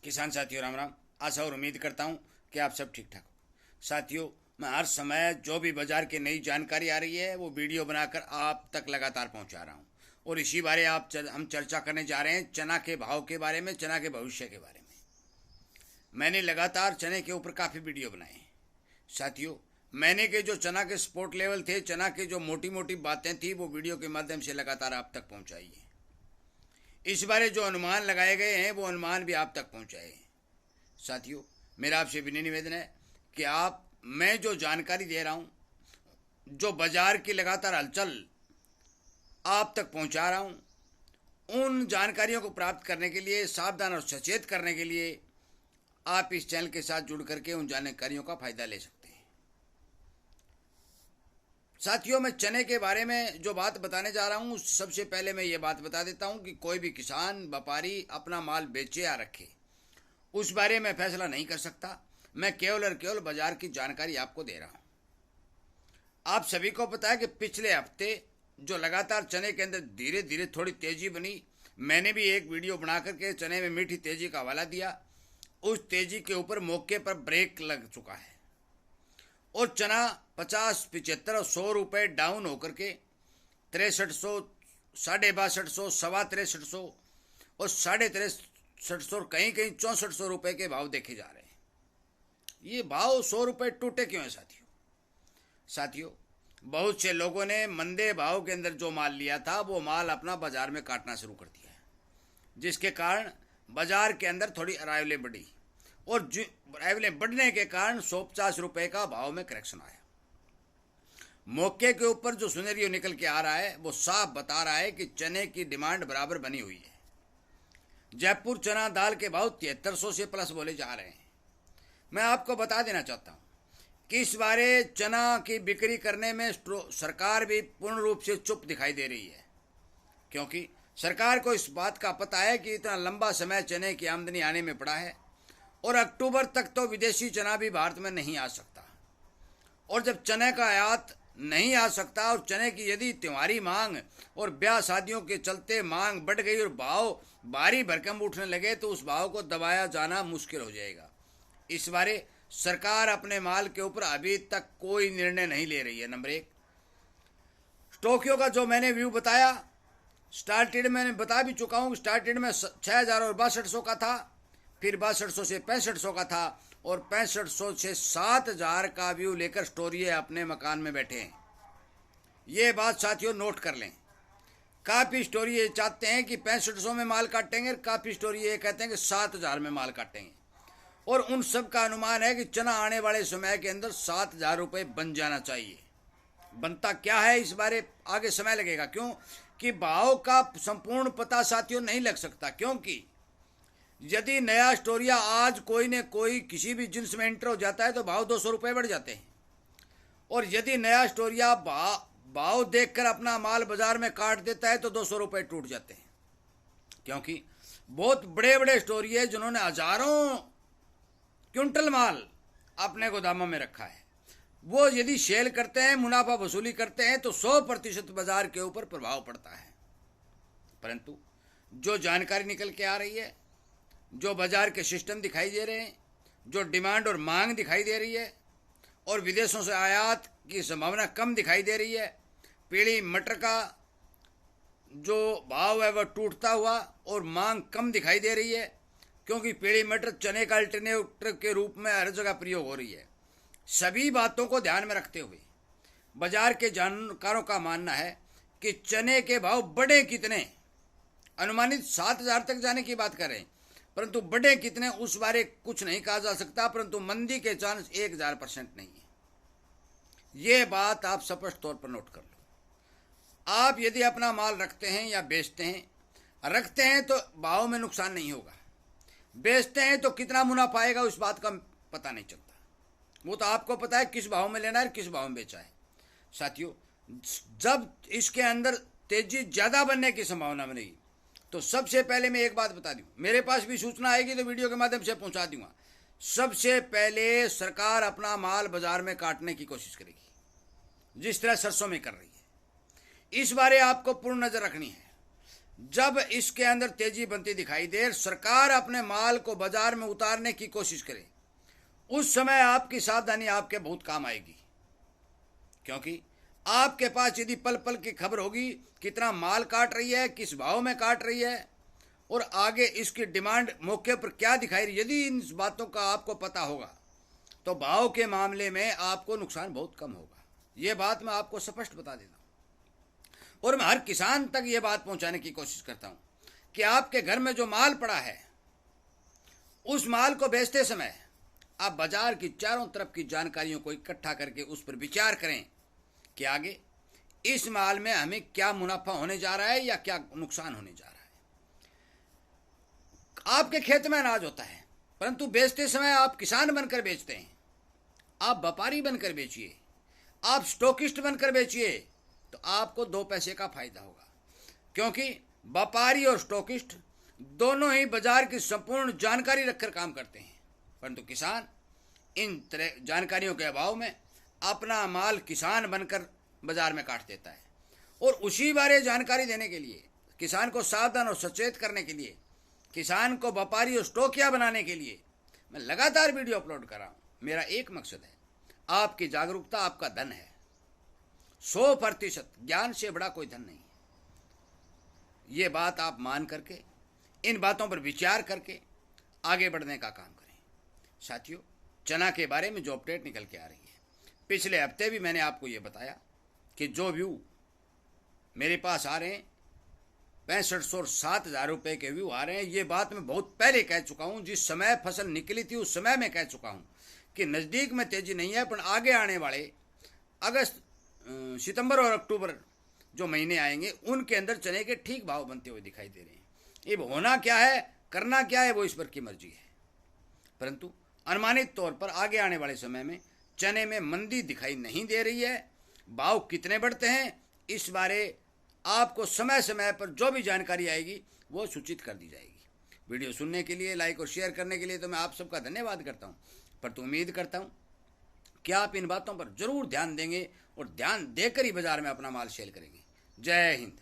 किसान साथियों राम राम। आशा और उम्मीद करता हूँ कि आप सब ठीक ठाक हो। साथियों, मैं हर समय जो भी बाजार की नई जानकारी आ रही है वो वीडियो बनाकर आप तक लगातार पहुँचा रहा हूँ। और इसी बारे हम चर्चा करने जा रहे हैं चना के भाव के बारे में, चना के भविष्य के बारे में। मैंने लगातार चने के ऊपर काफ़ी वीडियो बनाए हैं। साथियों, मैंने के जो चना के सपोर्ट लेवल थे, चना के जो मोटी मोटी बातें थी, वो वीडियो के माध्यम से लगातार आप तक पहुँचाई है। इस बारे जो अनुमान लगाए गए हैं वो अनुमान भी आप तक पहुँचाए हैं। साथियों, मेरा आपसे विनय निवेदन है कि मैं जो जानकारी दे रहा हूँ, जो बाजार की लगातार हलचल आप तक पहुँचा रहा हूँ, उन जानकारियों को प्राप्त करने के लिए, सावधान और सचेत करने के लिए आप इस चैनल के साथ जुड़ करके उन जानकारियों का फायदा ले सकते हैं। साथियों, मैं चने के बारे में जो बात बताने जा रहा हूँ, सबसे पहले मैं ये बात बता देता हूँ कि कोई भी किसान व्यापारी अपना माल बेचे या रखे, उस बारे में फैसला नहीं कर सकता। मैं केवल और केवल बाजार की जानकारी आपको दे रहा हूँ। आप सभी को पता है कि पिछले हफ्ते जो लगातार चने के अंदर धीरे धीरे थोड़ी तेजी बनी, मैंने भी एक वीडियो बना करके चने में मीठी तेजी का हवाला दिया। उस तेजी के ऊपर मौके पर ब्रेक लग चुका है और चना 50, 75 और 100 रुपये डाउन होकर के 6300, 6250, 6300 और 6300 और कहीं कहीं 6400 रुपये के भाव देखे जा रहे हैं। ये भाव 100 रुपये टूटे क्यों है साथियों, बहुत से लोगों ने मंदे भाव के अंदर जो माल लिया था वो माल अपना बाजार में काटना शुरू कर दिया है, जिसके कारण बाजार के अंदर थोड़ी अराइवलें बढ़ी और अराइवलें बढ़ने के कारण 150 रुपये का भाव में करेक्शन आया। मौके के ऊपर जो सुनेरियो निकल के आ रहा है वो साफ बता रहा है कि चने की डिमांड बराबर बनी हुई है। जयपुर चना दाल के भाव 7300 से प्लस बोले जा रहे हैं। मैं आपको बता देना चाहता हूँ कि इस बारे चना की बिक्री करने में सरकार भी पूर्ण रूप से चुप दिखाई दे रही है, क्योंकि सरकार को इस बात का पता है कि इतना लंबा समय चने की आमदनी आने में पड़ा है और अक्टूबर तक तो विदेशी चना भी भारत में नहीं आ सकता। और जब चने का आयात नहीं आ सकता और चने की यदि त्योहारी मांग और ब्याह शादियों के चलते मांग बढ़ गई और भाव भारी भरकम उठने लगे तो उस भाव को दबाया जाना मुश्किल हो जाएगा। इस बारे सरकार अपने माल के ऊपर अभी तक कोई निर्णय नहीं ले रही है। नंबर 1, टोक्यो का जो मैंने व्यू बताया, स्टार्टेड मैंने बता भी चुका हूँ। स्टार्टेड में 6000 और 6200 का था, फिर 6200 से 6500 का था और 6500 से 7000 का व्यू लेकर स्टोरी अपने मकान में बैठे हैं। ये बात साथियों नोट कर लें। काफ़ी स्टोरी ये चाहते हैं कि 6500 में माल काटेंगे, काफ़ी स्टोरी ये कहते हैं कि 7000 में माल काटेंगे। और उन सब का अनुमान है कि चना आने वाले समय के अंदर 7000 रुपये बन जाना चाहिए। बनता क्या है इस बारे आगे समय लगेगा, क्यों कि भाव का संपूर्ण पता साथियों नहीं लग सकता। क्योंकि यदि नया स्टोरिया आज कोई ने कोई किसी भी जिन्स में एंटर हो जाता है तो भाव 200 रुपये बढ़ जाते हैं, और यदि नया स्टोरिया भाव देखकर अपना माल बाजार में काट देता है तो 200 रुपये टूट जाते हैं। क्योंकि बहुत बड़े बड़े स्टोरी है जिन्होंने हजारों क्विंटल माल अपने गोदामों में रखा है, वो यदि सेल करते हैं, मुनाफा वसूली करते हैं तो 100% बाजार के ऊपर प्रभाव पड़ता है। परंतु जो जानकारी निकल के आ रही है, जो बाजार के सिस्टम दिखाई दे रहे हैं, जो डिमांड और मांग दिखाई दे रही है और विदेशों से आयात की संभावना कम दिखाई दे रही है, पीली मटर का जो भाव है वह टूटता हुआ और मांग कम दिखाई दे रही है, क्योंकि पीली मटर चने का अल्टरनेटिव के रूप में हर जगह प्रयोग हो रही है। सभी बातों को ध्यान में रखते हुए बाजार के जानकारों का मानना है कि चने के भाव बढ़े कितने, अनुमानित 7000 तक जाने की बात कर रहे हैं, परंतु बढ़े कितने उस बारे कुछ नहीं कहा जा सकता। परंतु मंदी के चांस 1000% नहीं है। ये बात आप स्पष्ट तौर पर नोट कर लो। आप यदि अपना माल रखते हैं या बेचते हैं, रखते हैं तो भाव में नुकसान नहीं होगा, बेचते हैं तो कितना मुनाफा आएगा उस बात का पता नहीं चलता। वो तो आपको पता है किस भाव में लेना है, किस भाव में बेचा है। साथियों, जब इसके अंदर तेजी ज़्यादा बनने की संभावना बनेगी तो सबसे पहले मैं एक बात बता दूं, मेरे पास भी सूचना आएगी तो वीडियो के माध्यम से पहुंचा दूंगा। सबसे पहले सरकार अपना माल बाजार में काटने की कोशिश करेगी, जिस तरह सरसों में कर रही है। इस बारे आपको पूर्ण नज़र रखनी है। जब इसके अंदर तेजी बनती दिखाई दे, सरकार अपने माल को बाजार में उतारने की कोशिश करे, उस समय आपकी सावधानी आपके बहुत काम आएगी। क्योंकि आपके पास यदि पल पल की खबर होगी कितना माल काट रही है, किस भाव में काट रही है और आगे इसकी डिमांड मौके पर क्या दिखाई रही, यदि इन बातों का आपको पता होगा तो भाव के मामले में आपको नुकसान बहुत कम होगा। ये बात मैं आपको स्पष्ट बता देता हूँ और मैं हर किसान तक ये बात पहुंचाने की कोशिश करता हूँ कि आपके घर में जो माल पड़ा है उस माल को बेचते समय आप बाजार की चारों तरफ की जानकारियों को इकट्ठा करके उस पर विचार करें कि आगे इस माल में हमें क्या मुनाफा होने जा रहा है या क्या नुकसान होने जा रहा है। आपके खेत में अनाज होता है, परंतु बेचते समय आप किसान बनकर बेचते हैं, आप व्यापारी बनकर बेचिए, आप स्टॉकिस्ट बनकर बेचिए, तो आपको 2 पैसे का फायदा होगा। क्योंकि व्यापारी और स्टॉकिस्ट दोनों ही बाजार की संपूर्ण जानकारी रखकर काम करते हैं, परंतु किसान इन जानकारियों के अभाव में अपना माल किसान बनकर बाजार में काट देता है। और उसी बारे जानकारी देने के लिए, किसान को सावधान और सचेत करने के लिए, किसान को व्यापारी और स्टॉकिया बनाने के लिए मैं लगातार वीडियो अपलोड कर रहा हूँ। मेरा एक मकसद है, आपकी जागरूकता आपका धन है। 100% ज्ञान से बड़ा कोई धन नहीं है। ये बात आप मान करके, इन बातों पर विचार करके आगे बढ़ने का काम करें। साथियों, चना के बारे में जो अपडेट निकल के आ रही है, पिछले हफ्ते भी मैंने आपको ये बताया कि जो व्यू मेरे पास आ रहे हैं 6500 और 7000 रुपये के व्यू आ रहे हैं, ये बात मैं बहुत पहले कह चुका हूँ। जिस समय फसल निकली थी उस समय मैं कह चुका हूँ कि नज़दीक में तेजी नहीं है, पर आगे आने वाले अगस्त, सितंबर और अक्टूबर जो महीने आएंगे उनके अंदर चने के ठीक भाव बनते हुए दिखाई दे रहे हैं। ये होना क्या है, करना क्या है, वो ईश्वर की मर्जी है। परंतु अनुमानित तौर पर आगे आने वाले समय में चने में मंदी दिखाई नहीं दे रही है। भाव कितने बढ़ते हैं इस बारे आपको समय समय पर जो भी जानकारी आएगी वो सूचित कर दी जाएगी। वीडियो सुनने के लिए, लाइक और शेयर करने के लिए तो मैं आप सबका धन्यवाद करता हूँ, पर तो उम्मीद करता हूँ कि आप इन बातों पर जरूर ध्यान देंगे और ध्यान देकर ही बाजार में अपना माल सेल करेंगे। जय हिंद।